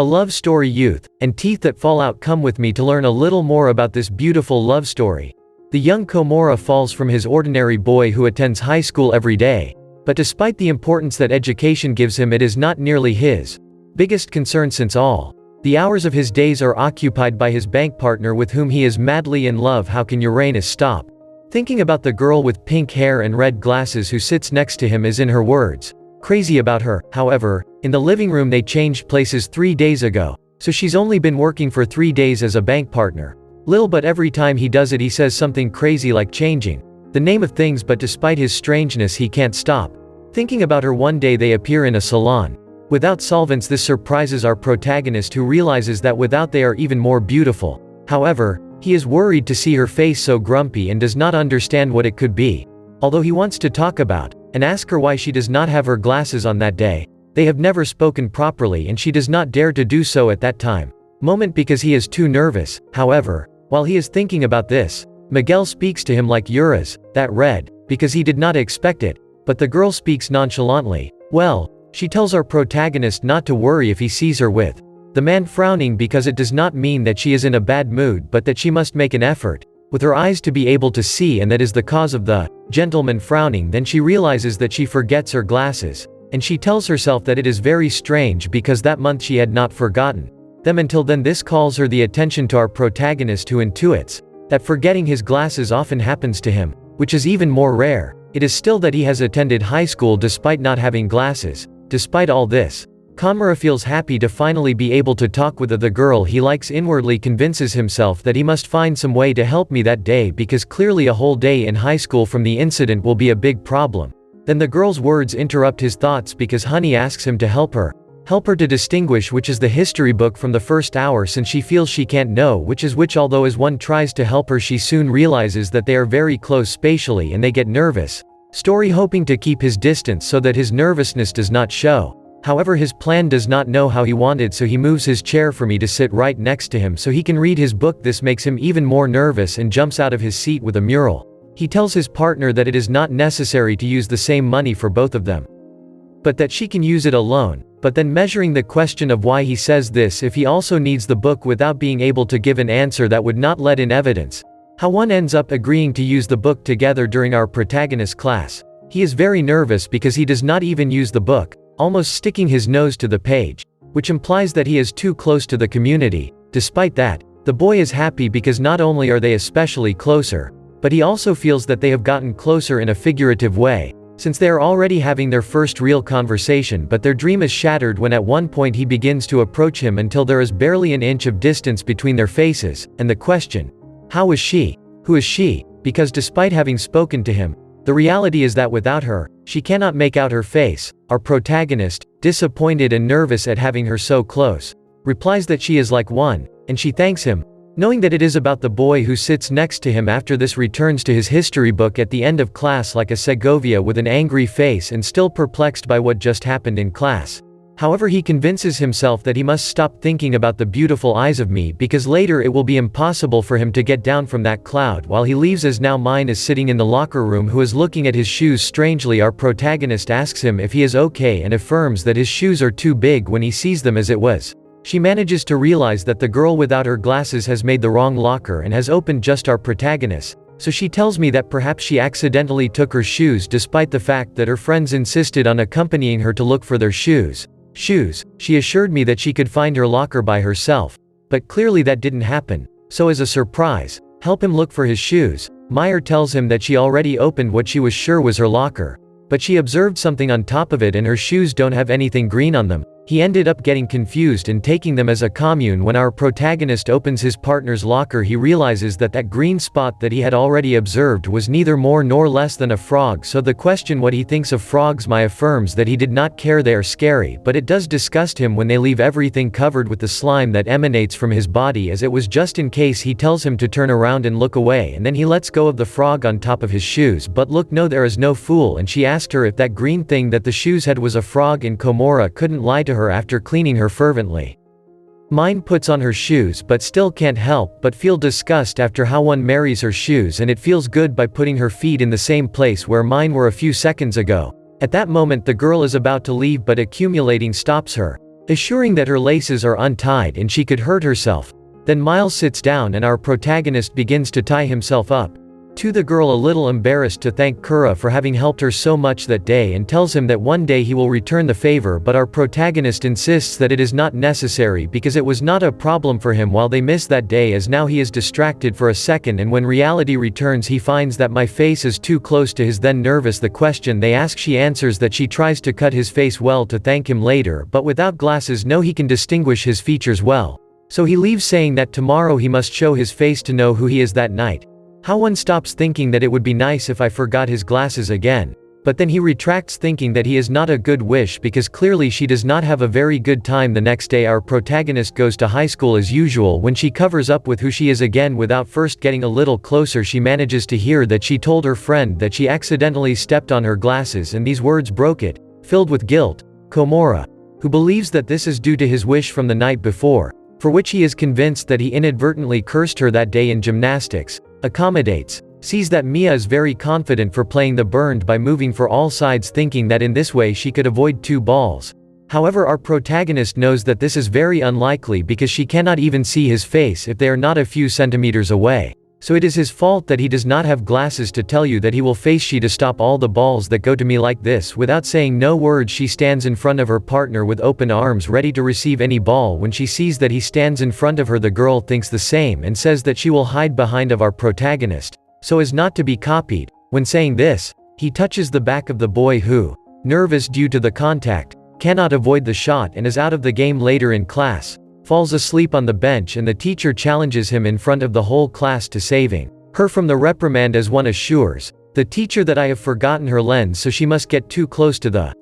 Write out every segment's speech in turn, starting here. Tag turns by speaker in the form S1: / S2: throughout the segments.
S1: A love story, youth, and teeth that fall out. Come with me to learn a little more about this beautiful love story. The young Komura falls from his ordinary boy who attends high school every day. But despite the importance that education gives him, it is not nearly his biggest concern, since all the hours of his days are occupied by his bank partner with whom he is madly in love. How can Uranus stop thinking about the girl with pink hair and red glasses who sits next to him, is in her words, crazy about her. However, in the living room they changed places 3 days ago, so she's only been working for 3 days as a bank partner. But every time he does it he says something crazy like changing the name of things, but despite his strangeness he can't stop thinking about her. One day they appear in a salon without solvents. This surprises our protagonist, who realizes that without they are even more beautiful. However, he is worried to see her face so grumpy and does not understand what it could be. Although he wants to talk about and ask her why she does not have her glasses on that day, they have never spoken properly and she does not dare to do so at that moment because he is too nervous. However, while he is thinking about this, Miguel speaks to him like Ura's, that red, because he did not expect it, but the girl speaks nonchalantly. Well, she tells our protagonist not to worry if he sees her with the man frowning, because it does not mean that she is in a bad mood, but that she must make an effort with her eyes to be able to see, and that is the cause of the gentleman frowning. Then she realizes that she forgets her glasses, and she tells herself that it is very strange because that month she had not forgotten them until then. This calls her the attention to our protagonist, who intuits that forgetting his glasses often happens to him, which is even more rare. It is still that he has attended high school despite not having glasses. Despite all this, Komura feels happy to finally be able to talk with the girl he likes. Inwardly convinces himself that he must find some way to help me that day, because clearly a whole day in high school from the incident will be a big problem. Then the girl's words interrupt his thoughts because Honey asks him to help her to distinguish which is the history book from the first hour, since she feels she can't know which is which. Although as one tries to help her she soon realizes that they are very close spatially and they get nervous. Story hoping to keep his distance so that his nervousness does not show. However, his plan does not know how he wanted, so he moves his chair for me to sit right next to him so he can read his book. This makes him even more nervous and jumps out of his seat with a mural. He tells his partner that it is not necessary to use the same money for both of them, but that she can use it alone. But then measuring the question of why he says this if he also needs the book, without being able to give an answer that would not let in evidence how one ends up agreeing to use the book together during our protagonist class. He is very nervous because he does not even use the book, almost sticking his nose to the page, which implies that he is too close to the community. Despite that, the boy is happy because not only are they especially closer, but he also feels that they have gotten closer in a figurative way, since they are already having their first real conversation. But their dream is shattered when at one point he begins to approach him until there is barely an inch of distance between their faces, and the question, how is she? Who is she? Because despite having spoken to him, the reality is that without her, she cannot make out her face. Our protagonist, disappointed and nervous at having her so close, replies that she is like one, and she thanks him, knowing that it is about the boy who sits next to him. After this, returns to his history book at the end of class like a Segovia with an angry face and still perplexed by what just happened in class. However, he convinces himself that he must stop thinking about the beautiful eyes of me, because later it will be impossible for him to get down from that cloud. While he leaves, as now Mine is sitting in the locker room who is looking at his shoes strangely. Our protagonist asks him if he is okay and affirms that his shoes are too big when he sees them as it was. She manages to realize that the girl without her glasses has made the wrong locker and has opened just our protagonist, so she tells me that perhaps she accidentally took her shoes, despite the fact that her friends insisted on accompanying her to look for their shoes. She assured me that she could find her locker by herself, but clearly that didn't happen, so as a surprise, help him look for his shoes. Meyer tells him that she already opened what she was sure was her locker, but she observed something on top of it and her shoes don't have anything green on them. He ended up getting confused and taking them as a commune. When our protagonist opens his partner's locker, he realizes that that green spot that he had already observed was neither more nor less than a frog. So the question what he thinks of frogs, Mai affirms that he did not care. They are scary, but it does disgust him when they leave everything covered with the slime that emanates from his body, as it was just in case. He tells him to turn around and look away, and then he lets go of the frog on top of his shoes. But look, no, there is no fool, and she asked her if that green thing that the shoes had was a frog, and Komura couldn't lie to her after cleaning her fervently. Mine puts on her shoes but still can't help but feel disgust after how one marries her shoes, and it feels good by putting her feet in the same place where mine were a few seconds ago. At that moment the girl is about to leave, but accumulating stops her. assuring that her laces are untied and she could hurt herself. Then Miles sits down and our protagonist begins to tie himself up. To the girl, a little embarrassed to thank Kura for having helped her so much that day, and tells him that one day he will return the favor, but our protagonist insists that it is not necessary because it was not a problem for him while they miss that day, as now he is distracted for a second, and when reality returns he finds that my face is too close to his. Then nervous the question they ask, she answers that she tries to cut his face well to thank him later, but without glasses no he can distinguish his features well. So he leaves saying that tomorrow he must show his face to know who he is that night. How one stops thinking that it would be nice if I forgot his glasses again. But then he retracts, thinking that he is not a good wish because clearly she does not have a very good time. The next day our protagonist goes to high school as usual. When she covers up with who she is again without first getting a little closer, she manages to hear that she told her friend that she accidentally stepped on her glasses, and these words broke it. Filled with guilt, Komura, who believes that this is due to his wish from the night before, for which he is convinced that he inadvertently cursed her that day in gymnastics, accommodates, sees that Mia is very confident for playing the burned by moving for all sides, thinking that in this way she could avoid 2 balls. However, our protagonist knows that this is very unlikely because she cannot even see his face if they are not a few centimeters away. So it is his fault that he does not have glasses to tell you that he will face she to stop all the balls that go to me like this. Without saying no word, she stands in front of her partner with open arms ready to receive any ball. When she sees that he stands in front of her, the girl thinks the same and says that she will hide behind of our protagonist, so as not to be copied. When saying this, he touches the back of the boy who, nervous due to the contact, cannot avoid the shot and is out of the game. Later in class, falls asleep on the bench, and the teacher challenges him in front of the whole class to saving her from the reprimand, as one assures the teacher that I have forgotten her lens, so she must get too close to the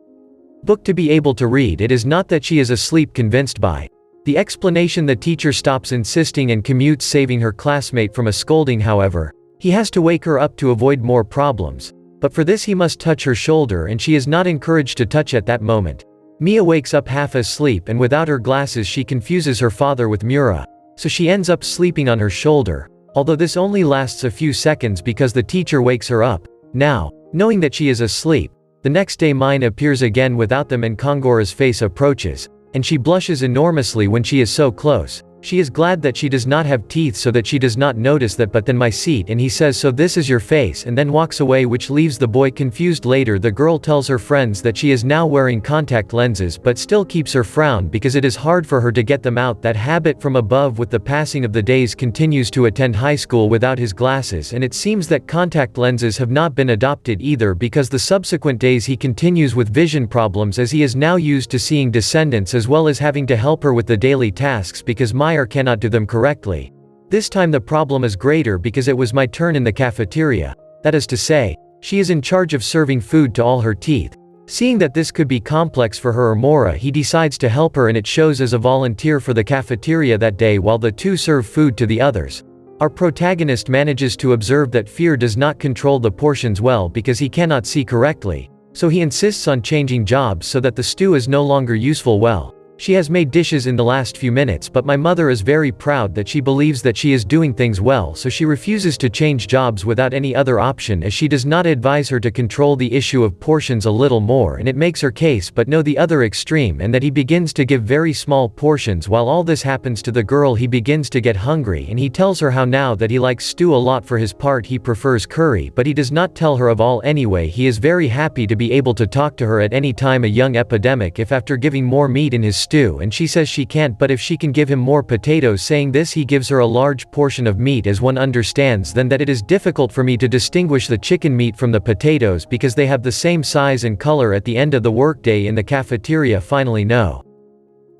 S1: book to be able to read. It is not that she is asleep. Convinced by the explanation, the teacher stops insisting and commutes, saving her classmate from a scolding. However, he has to wake her up to avoid more problems, but for this he must touch her shoulder, and she is not encouraged to touch at that moment. Mia wakes up half asleep, and without her glasses she confuses her father with Mura, so she ends up sleeping on her shoulder, although this only lasts a few seconds because the teacher wakes her up. Now, knowing that she is asleep, the next day Mine appears again without them, and Kongora's face approaches, and she blushes enormously when she is so close. She is glad that she does not have teeth so that she does not notice that. But then my seat, and he says, so this is your face, and then walks away, which leaves the boy confused. Later the girl tells her friends that she is now wearing contact lenses but still keeps her frown because it is hard for her to get them out. That habit from above. With the passing of the days, continues to attend high school without his glasses, and it seems that contact lenses have not been adopted either because the subsequent days he continues with vision problems, as he is now used to seeing descendants as well as having to help her with the daily tasks because Meyer cannot do them correctly. This time the problem is greater because it was my turn in the cafeteria. That is to say, she is in charge of serving food to all her teeth. Seeing that this could be complex for her or Mora, he decides to help her, and it shows as a volunteer for the cafeteria that day while the two serve food to the others. Our protagonist manages to observe that Fear does not control the portions well because he cannot see correctly, so he insists on changing jobs so that the stew is no longer useful. Well, she has made dishes in the last few minutes, but my mother is very proud that she believes that she is doing things well, so she refuses to change jobs without any other option, as she does not advise her to control the issue of portions a little more, and it makes her case but no the other extreme, and that he begins to give very small portions. While all this happens to the girl, he begins to get hungry, and he tells her how now that he likes stew a lot. For his part, he prefers curry, but he does not tell her of all anyway. He is very happy to be able to talk to her at any time. A young epidemic if after giving more meat in his stew, and she says she can't, but if she can give him more potatoes. Saying this, he gives her a large portion of meat, as one understands then that it is difficult for me to distinguish the chicken meat from the potatoes because they have the same size and color. At the end of the workday in the cafeteria, finally no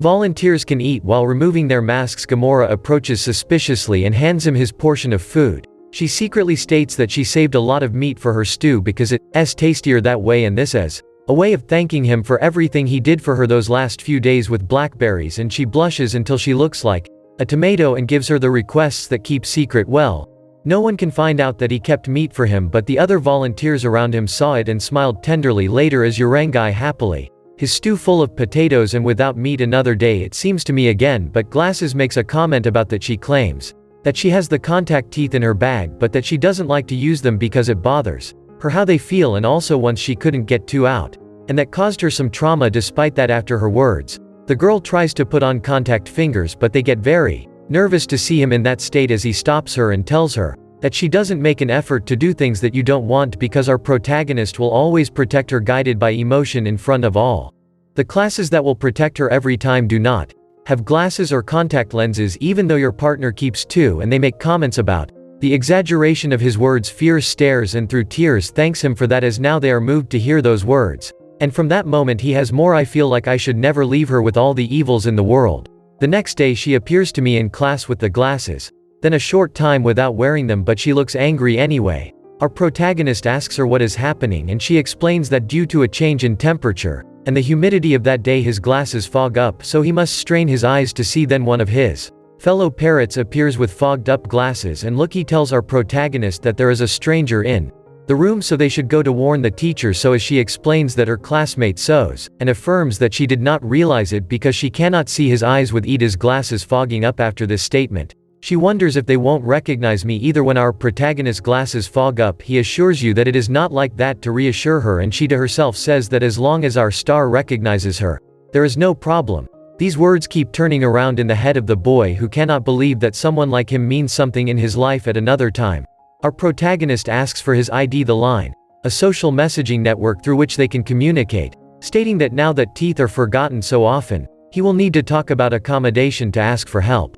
S1: volunteers can eat while removing their masks. Gamora approaches suspiciously and hands him his portion of food. She secretly states that she saved a lot of meat for her stew because it's tastier that way, and this as a way of thanking him for everything he did for her those last few days with blackberries, and she blushes until she looks like a tomato and gives her the requests that keep secret. Well, no one can find out that he kept meat for him, but the other volunteers around him saw it and smiled tenderly. Later, as Urangai happily his stew full of potatoes and without meat. Another day, it seems to me again, but Glasses makes a comment about that. She claims that she has the contact teeth in her bag, but that she doesn't like to use them because it bothers her how they feel, and also once she couldn't get two out, and that caused her some trauma. Despite that, after her words, The girl tries to put on contact fingers but they get very nervous to see him in that state as he stops her and tells her that she doesn't make an effort to do things that you don't want because our protagonist will always protect her guided by emotion in front of all. The classes that will protect her every time do not have glasses or contact lenses even though your partner keeps two, and they make comments about the exaggeration of his words, fierce stares, and through tears thanks him for that as now they are moved to hear those words. And from that moment he has more, I feel like I should never leave her with all the evils in the world. The next day she appears to me in class with the glasses. Then a short time without wearing them, but she looks angry anyway. Our protagonist asks her what is happening and she explains that due to a change in temperature and the humidity of that day his glasses fog up, so he must strain his eyes to see. Then one of his fellow parrots appears with fogged up glasses and Lucky tells our protagonist that there is a stranger in the room, so they should go to warn the teacher, so as she explains that her classmate sews, and affirms that she did not realize it because she cannot see his eyes with Ida's glasses fogging up. After this statement, she wonders if they won't recognize me either. When our protagonist's glasses fog up, he assures you that it is not like that to reassure her, and she to herself says that as long as our star recognizes her, there is no problem. These words keep turning around in the head of the boy, who cannot believe that someone like him means something in his life at another time. Our protagonist asks for his ID, the line, a social messaging network through which they can communicate, stating that now that teeth are forgotten so often, he will need to talk about accommodation to ask for help.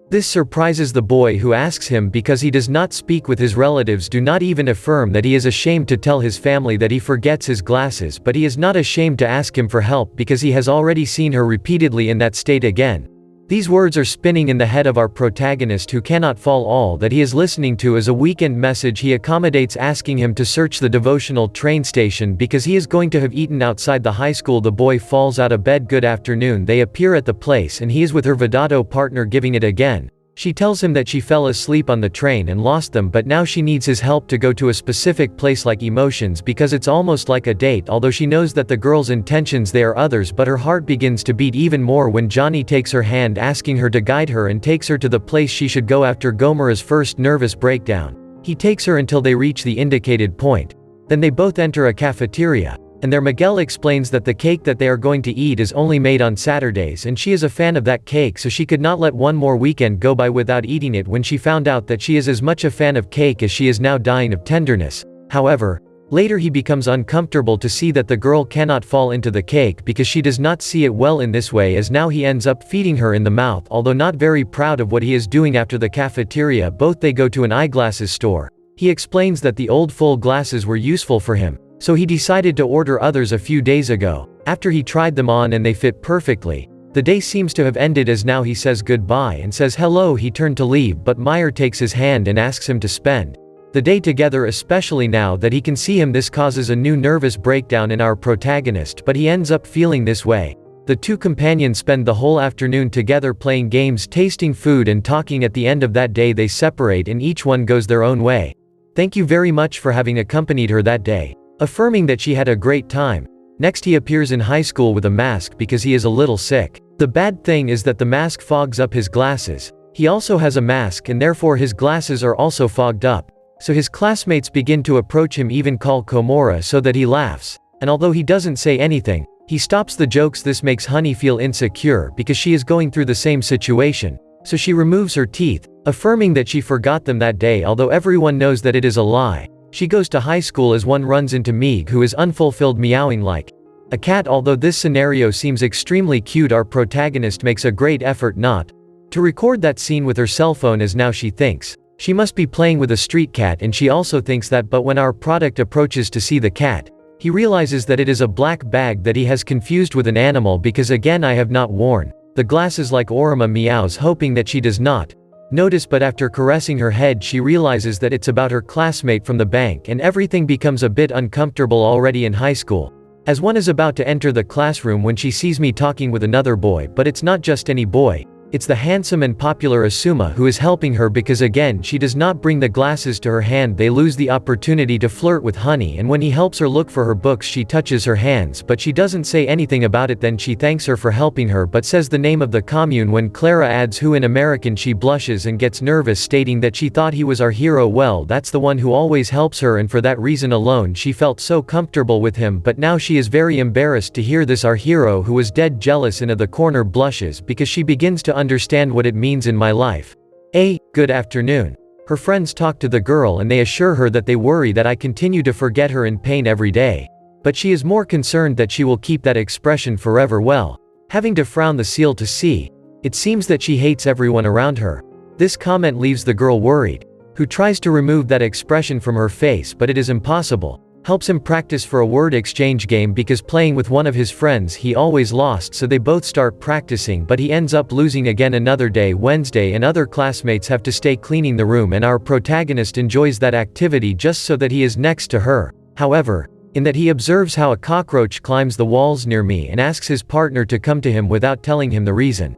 S1: This surprises the boy, who asks him because he does not speak with his relatives, do not even affirm that he is ashamed to tell his family that he forgets his glasses, but he is not ashamed to ask him for help because he has already seen her repeatedly in that state again. These words are spinning in the head of our protagonist, who cannot fall. All that he is listening to is a weekend message he accommodates asking him to search the devotional train station because he is going to have eaten outside the high school. The boy falls out of bed. Good afternoon. They appear at the place and he is with her Vedato partner giving it again. She tells him that she fell asleep on the train and lost them, but now she needs his help to go to a specific place like emotions because it's almost like a date. Although she knows that the girl's intentions, they are others, but her heart begins to beat even more when Johnny takes her hand asking her to guide her and takes her to the place she should go. After Gomera's first nervous breakdown, he takes her until they reach the indicated point. Then they both enter a cafeteria. And there Miguel explains that the cake that they are going to eat is only made on Saturdays, and she is a fan of that cake, so she could not let one more weekend go by without eating it. When she found out that she is as much a fan of cake as she is now dying of tenderness. However, later he becomes uncomfortable to see that the girl cannot fall into the cake because she does not see it well in this way, as now he ends up feeding her in the mouth, although not very proud of what he is doing. After the cafeteria, both they go to an eyeglasses store. He explains that the old full glasses were useful for him, so he decided to order others a few days ago. After he tried them on and they fit perfectly, the day seems to have ended, as now he says goodbye and says hello. He turned to leave, but Meyer takes his hand and asks him to spend the day together, especially now that he can see him. This causes a new nervous breakdown in our protagonist, but he ends up feeling this way. The two companions spend the whole afternoon together playing games, tasting food, and talking. At the end of that day they separate and each one goes their own way. Thank you very much for having accompanied her that day, affirming that she had a great time. Next he appears in high school with a mask because he is a little sick. The bad thing is that the mask fogs up his glasses. He also has a mask and therefore his glasses are also fogged up. So his classmates begin to approach him, even call Komora, so that he laughs. And although he doesn't say anything, he stops the jokes. This makes Honey feel insecure because she is going through the same situation. So she removes her teeth, affirming that she forgot them that day, although everyone knows that it is a lie. She goes to high school as one runs into Meeg, who is unfulfilled, meowing like a cat. Although this scenario seems extremely cute, our protagonist makes a great effort not to record that scene with her cell phone, as now she thinks she must be playing with a street cat, and she also thinks that. But when our product approaches to see the cat, he realizes that it is a black bag that he has confused with an animal because again I have not worn the glasses. Like Orima meows, hoping that she does not notice, but after caressing her head she realizes that it's about her classmate from the bank, and everything becomes a bit uncomfortable already in high school. As one is about to enter the classroom when she sees me talking with another boy, but it's not just any boy. It's the handsome and popular Asuma who is helping her because again she does not bring the glasses to her hand. They lose the opportunity to flirt with Honey, and when he helps her look for her books she touches her hands but she doesn't say anything about it. Then she thanks her for helping her but says the name of the commune. When Clara adds who in American she blushes and gets nervous, stating that she thought he was our hero. Well, that's the one who always helps her, and for that reason alone she felt so comfortable with him, but now she is very embarrassed to hear this. Our hero who was dead jealous in the corner blushes because she begins to understand what it means in my life. Good afternoon. Her friends talk to the girl and they assure her that they worry that I continue to forget her in pain every day. But she is more concerned that she will keep that expression forever. Well, having to frown the seal to see. It seems that she hates everyone around her. This comment leaves the girl worried, who tries to remove that expression from her face but it is impossible. Helps him practice for a word exchange game because playing with one of his friends he always lost, so they both start practicing but he ends up losing again. Another day, Wednesday, and other classmates have to stay cleaning the room and our protagonist enjoys that activity just so that he is next to her. However, in that he observes how a cockroach climbs the walls near me and asks his partner to come to him without telling him the reason.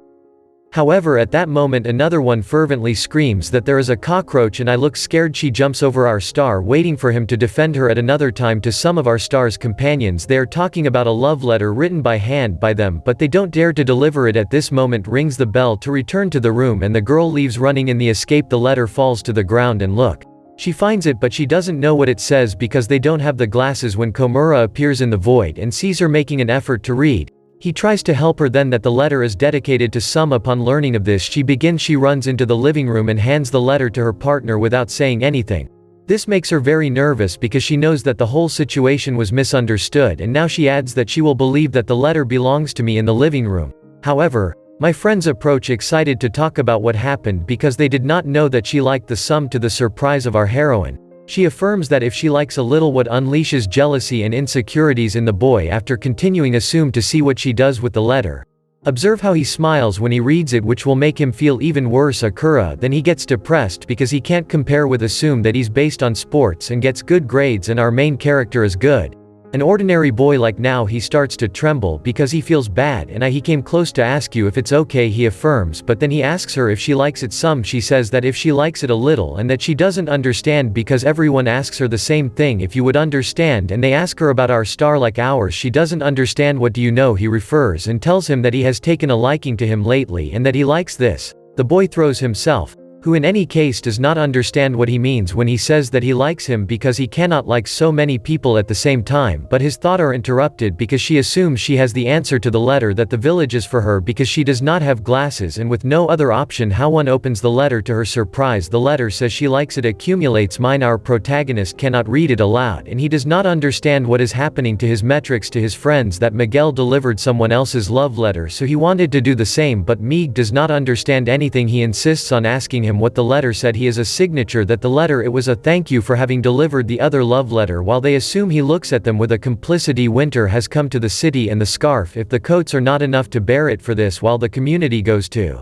S1: However, at that moment another one fervently screams that there is a cockroach and I look scared. She jumps over our star waiting for him to defend her. At another time, to some of our star's companions, they are talking about a love letter written by hand by them but they don't dare to deliver it. At this moment rings the bell to return to the room and the girl leaves running. In the escape the letter falls to the ground and look. She finds it but she doesn't know what it says because they don't have the glasses. When Komura appears in the void and sees her making an effort to read, he tries to help her. Then that the letter is dedicated to Sum. Upon learning of this she runs into the living room and hands the letter to her partner without saying anything. This makes her very nervous because she knows that the whole situation was misunderstood and now she adds that she will believe that the letter belongs to me in the living room. However, my friends approach excited to talk about what happened because they did not know that she liked the Sum. To the surprise of our heroine, she affirms that if she likes a little, what unleashes jealousy and insecurities in the boy. After continuing assume to see what she does with the letter. Observe how he smiles when he reads it, which will make him feel even worse. Akura then he gets depressed because he can't compare with Assume that he's based on sports and gets good grades and our main character is good. An ordinary boy like now he starts to tremble because he feels bad and he came close to ask you if it's okay, he affirms, but then he asks her if she likes it some. She says that if she likes it a little and that she doesn't understand because everyone asks her the same thing, if you would understand, and they ask her about our star like ours. She doesn't understand. What do you know? He refers and tells him that he has taken a liking to him lately and that he likes this. The boy throws himself, who in any case does not understand what he means when he says that he likes him because he cannot like so many people at the same time, but his thoughts are interrupted because she assumes she has the answer to the letter, that the village is for her because she does not have glasses, and with no other option how one opens the letter. To her surprise the letter says she likes it accumulates mine. Our protagonist cannot read it aloud and he does not understand what is happening to his metrics. To his friends that Miguel delivered someone else's love letter, so he wanted to do the same, but Mig does not understand anything. He insists on asking him what the letter said. He is a signature that the letter, it was a thank you for having delivered the other love letter. While they assume he looks at them with a complicity. Winter has come to the city and the scarf, if the coats are not enough to bear it for this. While the community goes to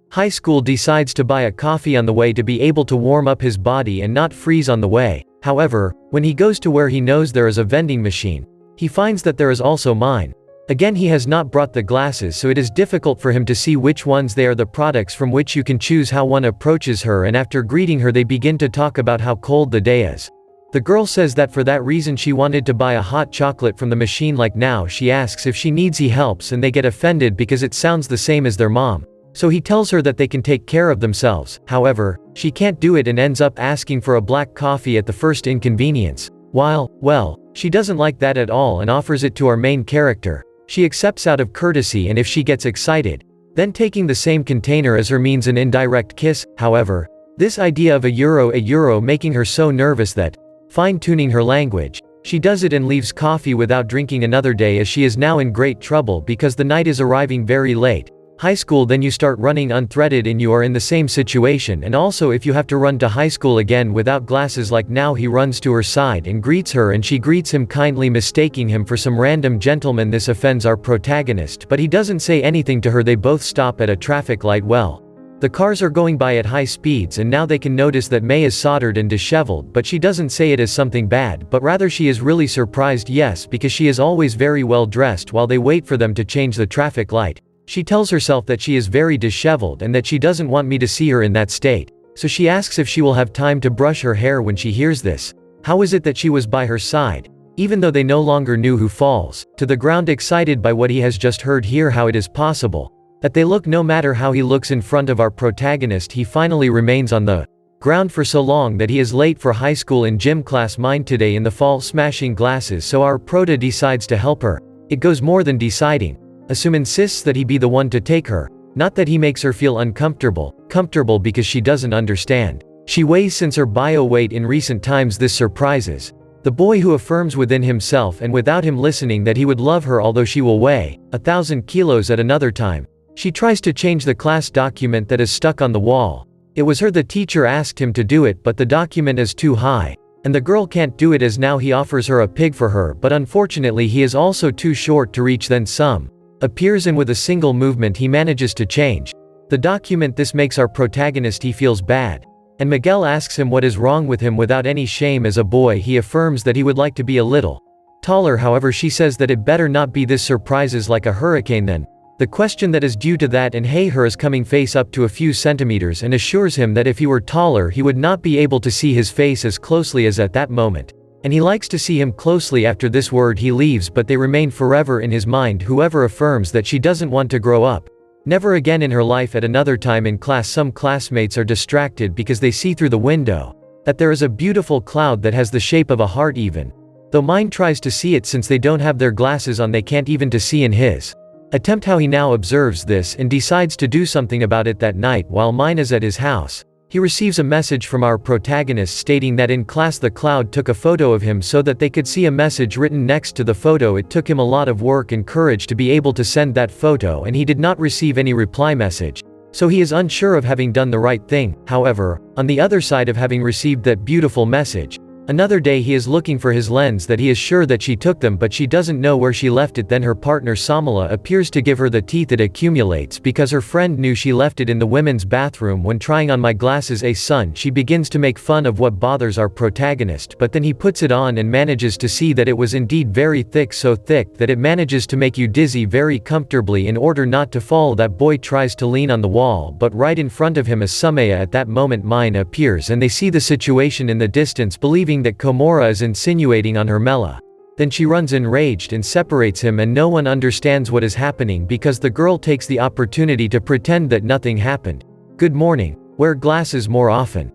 S1: high school, decides to buy a coffee on the way to be able to warm up his body and not freeze on the way. However, when he goes to where he knows there is a vending machine, he finds that there is also mine. Again, he has not brought the glasses, so it is difficult for him to see which ones they are. The products from which you can choose. How one approaches her, and after greeting her they begin to talk about how cold the day is. The girl says that for that reason she wanted to buy a hot chocolate from the machine like now. She asks if she needs he helps and they get offended because it sounds the same as their mom. So he tells her that they can take care of themselves. However, she can't do it and ends up asking for a black coffee at the first inconvenience. While, well, she doesn't like that at all and offers it to our main character. She accepts out of courtesy, and if she gets excited, then taking the same container as her means an indirect kiss. However, this idea of a euro making her so nervous that, fine-tuning her language, she does it and leaves coffee without drinking. Another day, as she is now in great trouble because the night is arriving very late. High school, then you start running unthreaded and you are in the same situation, and also if you have to run to high school again without glasses like now. He runs to her side and greets her and she greets him kindly, mistaking him for some random gentleman. This offends our protagonist, but he doesn't say anything to her. They both stop at a traffic light. Well, the cars are going by at high speeds and now they can notice that May is soldered and disheveled, but she doesn't say it as something bad, but rather she is really surprised, yes, because she is always very well dressed. While they wait for them to change the traffic light, She tells herself that she is very disheveled and that she doesn't want me to see her in that state. So she asks if she will have time to brush her hair when she hears this. How is it that she was by her side? Even though they no longer knew who falls to the ground excited by what he has just heard, hear how it is possible that they look. No matter how he looks in front of our protagonist, he finally remains on the ground for so long that he is late for high school in gym class. Mind today in the fall, smashing glasses, so our prota decides to help her. It goes more than deciding. Assume insists that he be the one to take her. Not that he makes her feel uncomfortable, comfortable because she doesn't understand. She weighs since her bio weight in recent times. This surprises the boy, who affirms within himself and without him listening that he would love her although she will weigh 1,000 kilos at another time. She tries to change the class document that is stuck on the wall. It was her the teacher asked him to do it, but the document is too high, and the girl can't do it as now he offers her a pig for her, but unfortunately he is also too short to reach. Then some appears and with a single movement he manages to change the document. This makes our protagonist, he feels bad. And Miguel asks him what is wrong with him without any shame. As a boy he affirms that he would like to be a little taller, however she says that it better not be. This surprises like a hurricane then the question that is due to that, and hey, her is coming face up to a few centimeters and assures him that if he were taller he would not be able to see his face as closely as at that moment. And he likes to see him closely. After this word he leaves, but they remain forever in his mind. Whoever affirms that she doesn't want to grow up never again in her life. At another time in class, some classmates are distracted because they see through the window that there is a beautiful cloud that has the shape of a heart, even though mine tries to see it. Since they don't have their glasses on, they can't even to see in his attempt. How he now observes this and decides to do something about it. That night while mine is at his house, he receives a message from our protagonist stating that in class the cloud took a photo of him so that they could see a message written next to the photo. It took him a lot of work and courage to be able to send that photo, and he did not receive any reply message. So he is unsure of having done the right thing. However, on the other side of having received that beautiful message, another day he is looking for his lens that he is sure that she took them, but she doesn't know where she left it. Then her partner Samala appears to give her the teeth. It accumulates because her friend knew she left it in the women's bathroom when trying on my glasses. Son, she begins to make fun of what bothers our protagonist, but then he puts it on and manages to see that it was indeed very thick, so thick that it manages to make you dizzy very comfortably. In order not to fall, that boy tries to lean on the wall, but right in front of him is Sumaya. At that moment mine appears and they see the situation in the distance, believing that Komora is insinuating on her Mela. Then she runs enraged and separates him, and no one understands what is happening because the girl takes the opportunity to pretend that nothing happened. Good morning. Wear glasses more often.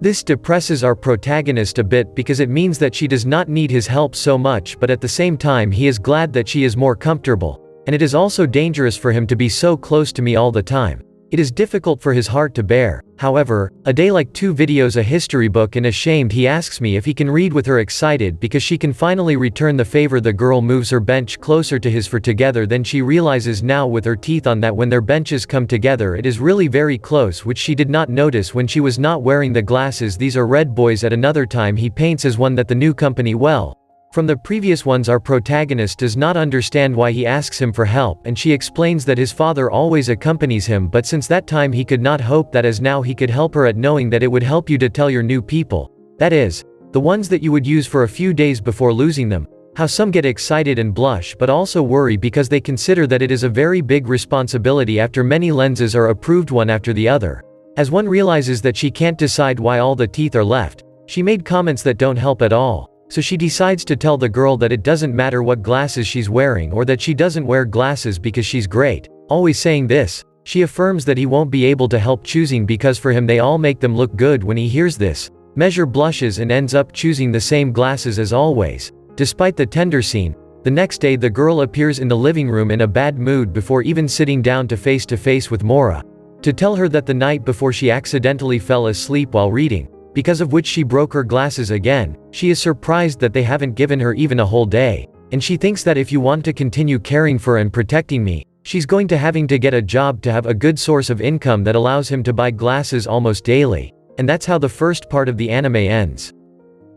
S1: This depresses our protagonist a bit because it means that she does not need his help so much, but at the same time he is glad that she is more comfortable, and it is also dangerous for him to be so close to me all the time. It is difficult for his heart to bear. However, a day like 2 videos, a history book, and ashamed, he asks me if he can read with her, excited because she can finally return the favor. The girl moves her bench closer to his for together. Then she realizes now with her teeth on that when their benches come together it is really very close, which she did not notice when she was not wearing the glasses. These are red boys. At another time he paints as one that the new company well. From the previous ones, our protagonist does not understand why he asks him for help, and she explains that his father always accompanies him, but since that time he could not hope that as now he could help her at knowing that it would help you to tell your new people, that is, the ones that you would use for a few days before losing them. How some get excited and blush but also worry because they consider that it is a very big responsibility after many lenses are approved one after the other. As one realizes that she can't decide why all the teeth are left, she made comments that don't help at all. So she decides to tell the girl that it doesn't matter what glasses she's wearing or that she doesn't wear glasses because she's great. Always saying this, she affirms that he won't be able to help choosing because for him they all make them look good. When he hears this, Measure blushes and ends up choosing the same glasses as always. Despite the tender scene, the next day the girl appears in the living room in a bad mood before even sitting down to face with Mora, to tell her that the night before she accidentally fell asleep while reading, because of which she broke her glasses again. She is surprised that they haven't given her even a whole day, and she thinks that if you want to continue caring for and protecting me, she's going to having to get a job to have a good source of income that allows him to buy glasses almost daily. And that's how the first part of the anime ends.